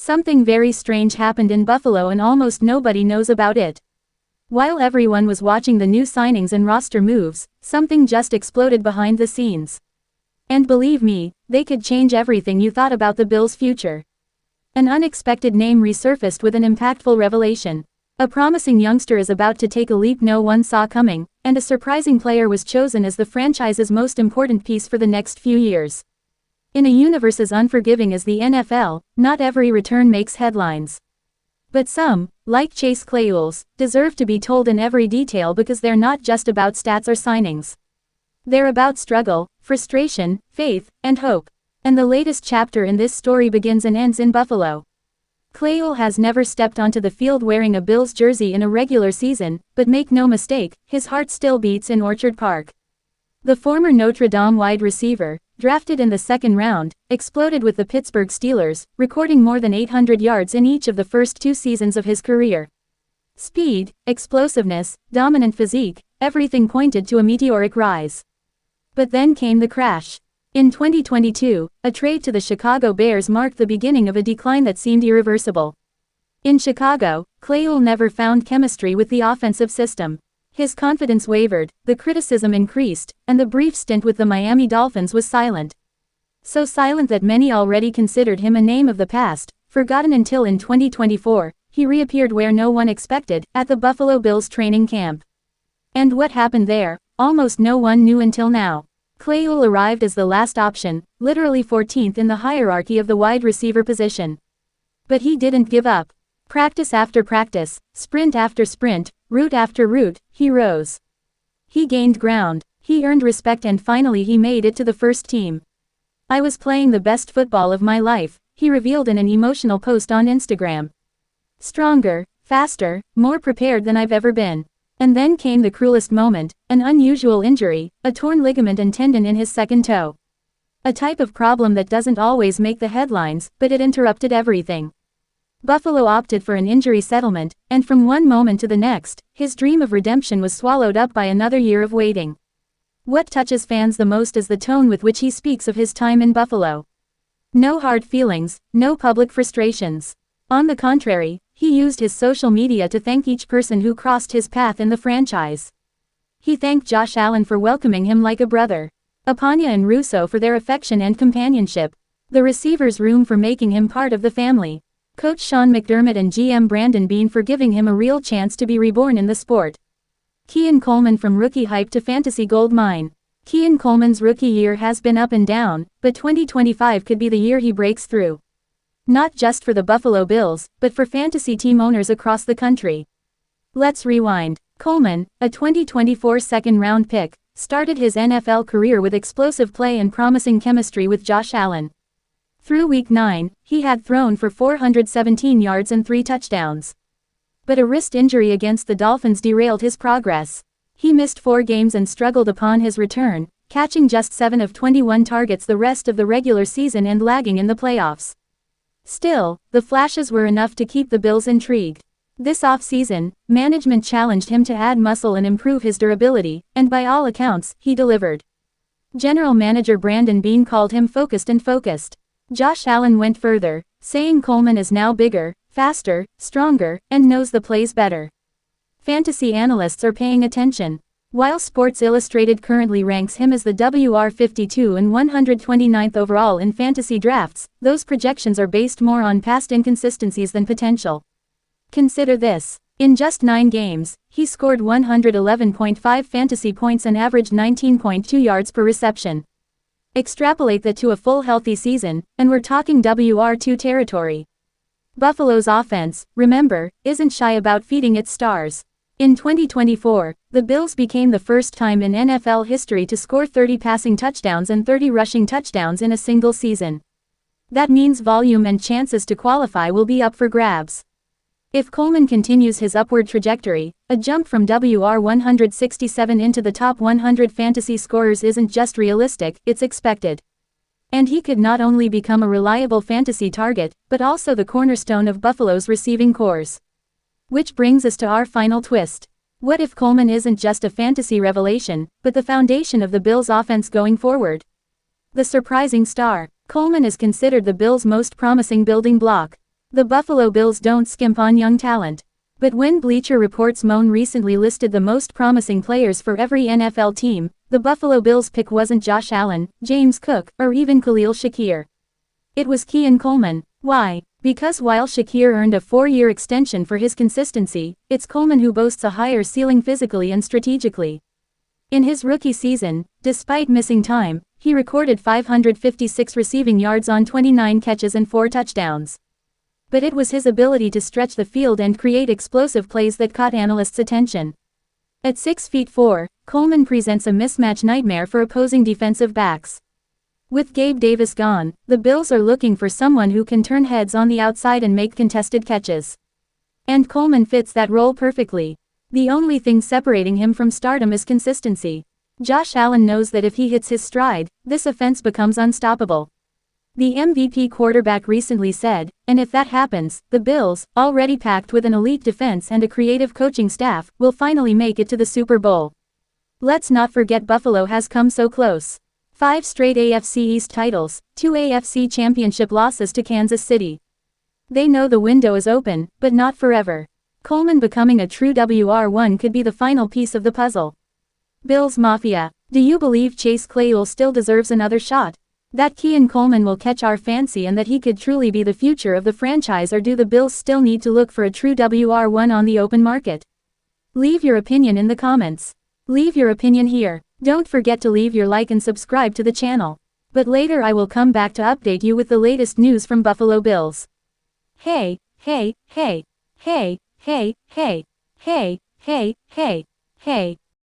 Something very strange happened in Buffalo and almost nobody knows about it. While everyone was watching the new signings and roster moves, something just exploded behind the scenes. And believe me, they could change everything you thought about the Bills' future. An unexpected name resurfaced with an impactful revelation. A promising youngster is about to take a leap no one saw coming, and a surprising player was chosen as the franchise's most important piece for the next few years. In a universe as unforgiving as the NFL, not every return makes headlines. But some, like Chase Claypool, deserve to be told in every detail because they're not just about stats or signings. They're about struggle, frustration, faith, and hope. And the latest chapter in this story begins and ends in Buffalo. Claypool has never stepped onto the field wearing a Bills jersey in a regular season, but make no mistake, his heart still beats in Orchard Park. The former Notre Dame wide receiver, drafted in the second round, exploded with the Pittsburgh Steelers, recording more than 800 yards in each of the first 2 seasons of his career. Speed, explosiveness, dominant physique, everything pointed to a meteoric rise. But then came the crash. In 2022, a trade to the Chicago Bears marked the beginning of a decline that seemed irreversible. In Chicago, Claypool never found chemistry with the offensive system. His confidence wavered, the criticism increased, and the brief stint with the Miami Dolphins was silent. So silent that many already considered him a name of the past, forgotten until in 2024, he reappeared where no one expected, at the Buffalo Bills training camp. And what happened there, almost no one knew until now. Claypool arrived as the last option, literally 14th in the hierarchy of the wide receiver position. But he didn't give up. Practice after practice, sprint after sprint, route after route, he rose. He gained ground, he earned respect, and finally he made it to the first team. "I was playing the best football of my life," he revealed in an emotional post on Instagram. "Stronger, faster, more prepared than I've ever been." And then came the cruelest moment, an unusual injury, a torn ligament and tendon in his second toe. A type of problem that doesn't always make the headlines, but it interrupted everything. Buffalo opted for an injury settlement, and from one moment to the next, his dream of redemption was swallowed up by another year of waiting. What touches fans the most is the tone with which he speaks of his time in Buffalo. No hard feelings, no public frustrations. On the contrary, he used his social media to thank each person who crossed his path in the franchise. He thanked Josh Allen for welcoming him like a brother, Apanya and Russo for their affection and companionship, the receivers' room for making him part of the family, Coach Sean McDermott and GM Brandon Beane for giving him a real chance to be reborn in the sport. Keon Coleman from rookie hype to fantasy gold mine. Keon Coleman's rookie year has been up and down, but 2025 could be the year he breaks through. Not just for the Buffalo Bills, but for fantasy team owners across the country. Let's rewind. Coleman, a 2024 second-round pick, started his NFL career with explosive play and promising chemistry with Josh Allen. Through Week 9, he had thrown for 417 yards and 3 touchdowns. But a wrist injury against the Dolphins derailed his progress. He missed 4 games and struggled upon his return, catching just 7 of 21 targets the rest of the regular season and lagging in the playoffs. Still, the flashes were enough to keep the Bills intrigued. This offseason, management challenged him to add muscle and improve his durability, and by all accounts, he delivered. General Manager Brandon Beane called him focused. Josh Allen went further, saying Coleman is now bigger, faster, stronger, and knows the plays better. Fantasy analysts are paying attention. While Sports Illustrated currently ranks him as the WR52 and 129th overall in fantasy drafts, those projections are based more on past inconsistencies than potential. Consider this. In just 9 games, he scored 111.5 fantasy points and averaged 19.2 yards per reception. Extrapolate that to a full healthy season, and we're talking WR2 territory. Buffalo's offense, remember, isn't shy about feeding its stars. In 2024, the Bills became the first time in NFL history to score 30 passing touchdowns and 30 rushing touchdowns in a single season. That means volume and chances to qualify will be up for grabs. If Coleman continues his upward trajectory, a jump from WR167 into the top 100 fantasy scorers isn't just realistic, it's expected. And he could not only become a reliable fantasy target, but also the cornerstone of Buffalo's receiving corps. Which brings us to our final twist. What if Coleman isn't just a fantasy revelation, but the foundation of the Bills' offense going forward? The surprising star. Coleman is considered the Bills' most promising building block. The Buffalo Bills don't skimp on young talent. But when Bleacher Report's Moan recently listed the most promising players for every NFL team, the Buffalo Bills' pick wasn't Josh Allen, James Cook, or even Khalil Shakir. It was Keon Coleman. Why? Because while Shakir earned a 4-year extension for his consistency, it's Coleman who boasts a higher ceiling physically and strategically. In his rookie season, despite missing time, he recorded 556 receiving yards on 29 catches and 4 touchdowns. But it was his ability to stretch the field and create explosive plays that caught analysts' attention. At 6'4", Coleman presents a mismatch nightmare for opposing defensive backs. With Gabe Davis gone, the Bills are looking for someone who can turn heads on the outside and make contested catches. And Coleman fits that role perfectly. The only thing separating him from stardom is consistency. Josh Allen knows that if he hits his stride, this offense becomes unstoppable. The MVP quarterback recently said, and if that happens, the Bills, already packed with an elite defense and a creative coaching staff, will finally make it to the Super Bowl. Let's not forget Buffalo has come so close. 5 straight AFC East titles, 2 AFC championship losses to Kansas City. They know the window is open, but not forever. Coleman becoming a true WR1 could be the final piece of the puzzle. Bills Mafia, do you believe Chase Claypool still deserves another shot? That Keon Coleman will catch our fancy and that he could truly be the future of the franchise, or do the Bills still need to look for a true WR1 on the open market? Leave your opinion in the comments. Leave your opinion here. Don't forget to leave your like and subscribe to the channel. But later I will come back to update you with the latest news from Buffalo Bills. Hey, hey, hey, hey, hey, hey, hey, hey, hey, hey.